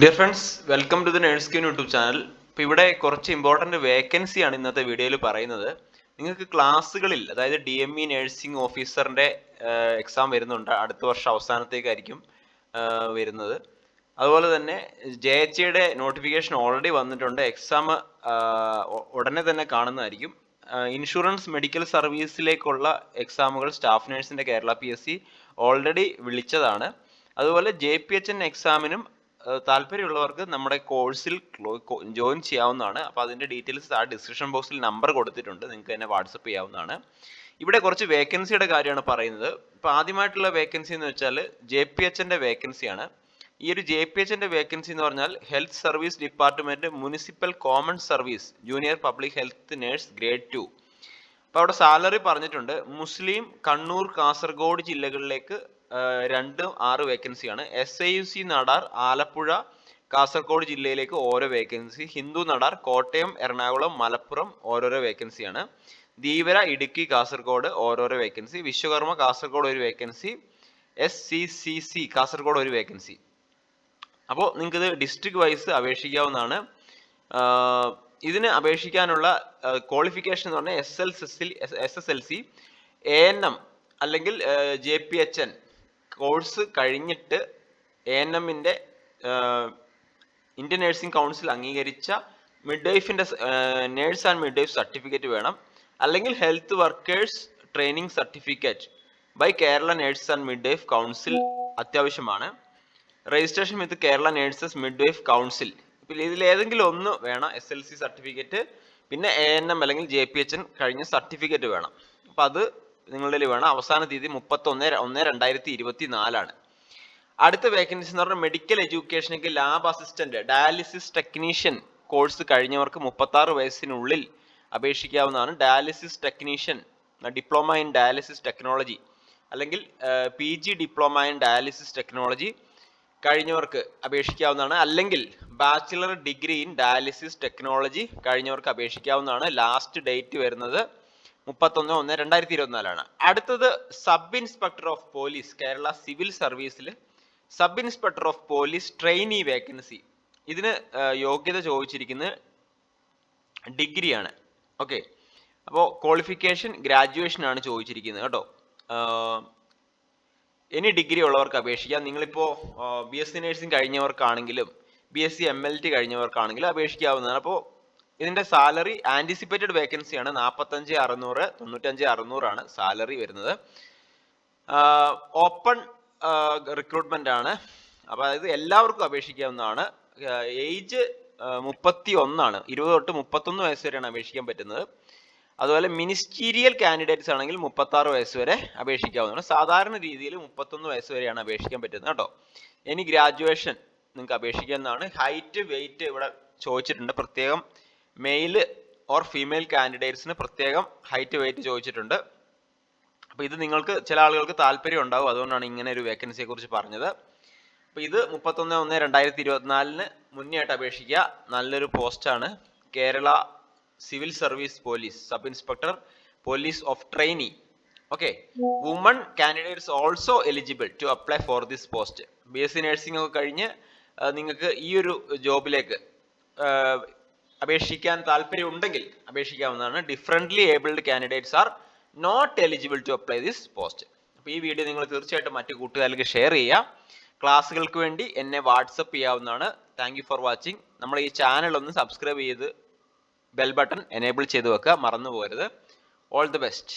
Dear friends, welcome to the nurse queen YouTube channel. ഇപ്പോൾ ഇവിടെ കുറച്ച് ഇമ്പോർട്ടൻറ്റ് വേക്കൻസിയാണ് ഇന്നത്തെ വീഡിയോയിൽ പറയുന്നത്. നിങ്ങൾക്ക് ക്ലാസ്സുകളിൽ, അതായത് DME നഴ്സിംഗ് ഓഫീസറിൻ്റെ എക്സാം വരുന്നുണ്ട്. അടുത്ത വർഷം അവസാനത്തേക്കായിരിക്കും വരുന്നത്. അതുപോലെ തന്നെ JHയുടെ നോട്ടിഫിക്കേഷൻ ഓൾറെഡി വന്നിട്ടുണ്ട്. എക്സാം ഉടനെ തന്നെ കാണുന്നതായിരിക്കും. ഇൻഷുറൻസ് മെഡിക്കൽ സർവീസിലേക്കുള്ള എക്സാമുകൾ സ്റ്റാഫ് നഴ്സിൻ്റെ കേരള PSC ഓൾറെഡി വിളിച്ചതാണ്. അതുപോലെ JPHN എക്സാമിനും താല്പര്യമുള്ളവർക്ക് നമ്മുടെ കോഴ്സിൽ ജോയിൻ ചെയ്യാവുന്നതാണ്. അപ്പോൾ അതിൻ്റെ ഡീറ്റെയിൽസ് ആ ഡിസ്ക്രിപ്ഷൻ ബോക്സിൽ നമ്പർ കൊടുത്തിട്ടുണ്ട്, നിങ്ങൾക്ക് തന്നെ വാട്സപ്പ് ചെയ്യാവുന്നതാണ്. ഇവിടെ കുറച്ച് വേക്കൻസിയുടെ കാര്യമാണ് പറയുന്നത്. ഇപ്പോൾ ആദ്യമായിട്ടുള്ള വേക്കൻസി എന്ന് വെച്ചാൽ JPHൻ്റെ വേക്കൻസിയാണ്. ഈ ഒരു JPHൻ്റെ വേക്കൻസി എന്ന് പറഞ്ഞാൽ health service department municipal common service junior public health nurse grade 2. അപ്പോൾ അവിടെ സാലറി പറഞ്ഞിട്ടുണ്ട്. മുസ്ലിം, കണ്ണൂർ, കാസർഗോഡ് ജില്ലകളിലേക്ക് 2-6 വേക്കൻസിയാണ്. SIUC നടാർ, ആലപ്പുഴ, കാസർഗോഡ് ജില്ലയിലേക്ക് ഓരോ വേക്കൻസി. ഹിന്ദു നടാർ, കോട്ടയം, എറണാകുളം, മലപ്പുറം ഓരോരോ വേക്കൻസിയാണ്. ധീവര, ഇടുക്കി, കാസർഗോഡ് ഓരോരോ വേക്കൻസി. വിശ്വകർമ്മ കാസർഗോഡ് ഒരു വേക്കൻസി. SCCC കാസർഗോഡ് ഒരു വേക്കൻസി. അപ്പോൾ നിങ്ങൾക്ക് ഇത് ഡിസ്ട്രിക്ട് വൈസ് അപേക്ഷിക്കാവുന്നതാണ്. ഇതിന് അപേക്ഷിക്കാനുള്ള ക്വാളിഫിക്കേഷൻ എന്ന് പറഞ്ഞാൽ SSLC, ANM അല്ലെങ്കിൽ JPHN കോഴ്സ് കഴിഞ്ഞിട്ട് ANMൻ്റെ ഇന്ത്യൻ നഴ്സിംഗ് കൗൺസിൽ അംഗീകരിച്ച മിഡ്വൈഫിൻ്റെ നേഴ്സ് ആൻഡ് മിഡ്വൈഫ് സർട്ടിഫിക്കറ്റ് വേണം. അല്ലെങ്കിൽ health workers training certificate by Kerala nurse and midwife council അത്യാവശ്യമാണ്. Registration with Kerala nurses midwife council, ഇതിലേതെങ്കിലും ഒന്ന് വേണം. SLC സർട്ടിഫിക്കറ്റ്, പിന്നെ ANM അല്ലെങ്കിൽ JPHN കഴിഞ്ഞ സർട്ടിഫിക്കറ്റ് വേണം. അപ്പം അത് നിങ്ങളുടെ വേണം. അവസാന തീയതി 31/1/2024. അടുത്ത വേക്കൻസി എന്ന് പറഞ്ഞാൽ മെഡിക്കൽ എഡ്യൂക്കേഷനിലേക്ക് lab assistant, dialysis technician course കഴിഞ്ഞവർക്ക് 36 വയസ്സിനുള്ളിൽ അപേക്ഷിക്കാവുന്നതാണ്. Dialysis technician, diploma in dialysis technology അല്ലെങ്കിൽ PG diploma in dialysis technology കഴിഞ്ഞവർക്ക് അപേക്ഷിക്കാവുന്നതാണ്. അല്ലെങ്കിൽ bachelor degree in dialysis technology കഴിഞ്ഞവർക്ക് അപേക്ഷിക്കാവുന്നതാണ്. ലാസ്റ്റ് ഡേറ്റ് വരുന്നത് 31/1/2024. അടുത്തത് sub inspector of police Kerala civil സർവീസിൽ sub inspector of police trainee vacancy. ഇതിന് യോഗ്യത ചോദിച്ചിരിക്കുന്നത് ഡിഗ്രിയാണ്. ഓക്കെ, അപ്പോൾ ക്വാളിഫിക്കേഷൻ ഗ്രാജുവേഷൻ ആണ് ചോദിച്ചിരിക്കുന്നത് കേട്ടോ. ഇനി ഡിഗ്രി ഉള്ളവർക്ക് അപേക്ഷിക്കാം. നിങ്ങളിപ്പോൾ BSc നഴ്സിംഗ് കഴിഞ്ഞവർക്കാണെങ്കിലും BSc MLT കഴിഞ്ഞവർക്കാണെങ്കിലും അപേക്ഷിക്കാവുന്നതാണ്. അപ്പോൾ ഇതിൻ്റെ സാലറി ആൻറ്റിസിപ്പേറ്റഡ് വേക്കൻസിയാണ്. 45,600 95,600 ആണ് സാലറി വരുന്നത്. ഓപ്പൺ റിക്രൂട്ട്മെന്റ് ആണ്. അപ്പോൾ അതായത് എല്ലാവർക്കും അപേക്ഷിക്കാവുന്നതാണ്. ഏജ് 31 ആണ്. 20 തൊട്ട് 31 വയസ്സ് വരെയാണ് അപേക്ഷിക്കാൻ പറ്റുന്നത്. അതുപോലെ മിനിസ്റ്റീരിയൽ കാൻഡിഡേറ്റ്സ് ആണെങ്കിൽ 36 വയസ്സ് വരെ അപേക്ഷിക്കാവുന്നതാണ്. സാധാരണ രീതിയിൽ 31 വയസ്സ് വരെയാണ് അപേക്ഷിക്കാൻ പറ്റുന്നത് കേട്ടോ. ഇനി ഗ്രാജുവേഷൻ നിങ്ങൾക്ക് അപേക്ഷിക്കാവുന്നതാണ്. ഹൈറ്റ്, വെയിറ്റ് ഇവിടെ ചോദിച്ചിട്ടുണ്ട് പ്രത്യേകം. മെയിൽ ഓർ ഫീമെയിൽ കാൻഡിഡേറ്റ്സിന് പ്രത്യേകം ഹൈറ്റ്, വെയിറ്റ് ചോദിച്ചിട്ടുണ്ട്. അപ്പോൾ ഇത് നിങ്ങൾക്ക് ചില ആളുകൾക്ക് താല്പര്യം ഉണ്ടാവും, അതുകൊണ്ടാണ് ഇങ്ങനെ ഒരു വേക്കൻസിയെ കുറിച്ച് പറഞ്ഞത്. അപ്പോൾ ഇത് 31/1/2024 മുന്നേ ആയിട്ട് അപേക്ഷിക്കുക. നല്ലൊരു പോസ്റ്റാണ്. Kerala civil service police sub inspector police of trainee. Okay, woman candidates also eligible to apply for this post. BSc nursing ഒക്കെ കഴിഞ്ഞ് നിങ്ങൾക്ക് ഈ ഒരു ജോബിലേക്ക് അപേക്ഷിക്കാൻ താല്പര്യം ഉണ്ടെങ്കിൽ അപേക്ഷിക്കാവുന്നതാണ്. Differently abled candidates are not eligible to apply this post. അപ്പോൾ ഈ വീഡിയോ നിങ്ങൾ തീർച്ചയായിട്ടും മറ്റു കൂട്ടുകാർക്ക് ഷെയർ ചെയ്യുക. ക്ലാസ്സുകൾക്ക് വേണ്ടി എന്നെ വാട്സപ്പ് ചെയ്യാവുന്നതാണ്. Thank you for watching. നമ്മൾ ഈ ചാനൽ ഒന്ന് സബ്സ്ക്രൈബ് ചെയ്ത് ബെൽ ബട്ടൺ എനേബിൾ ചെയ്ത് വെക്കുക, മറന്നു പോകരുത്. All the best.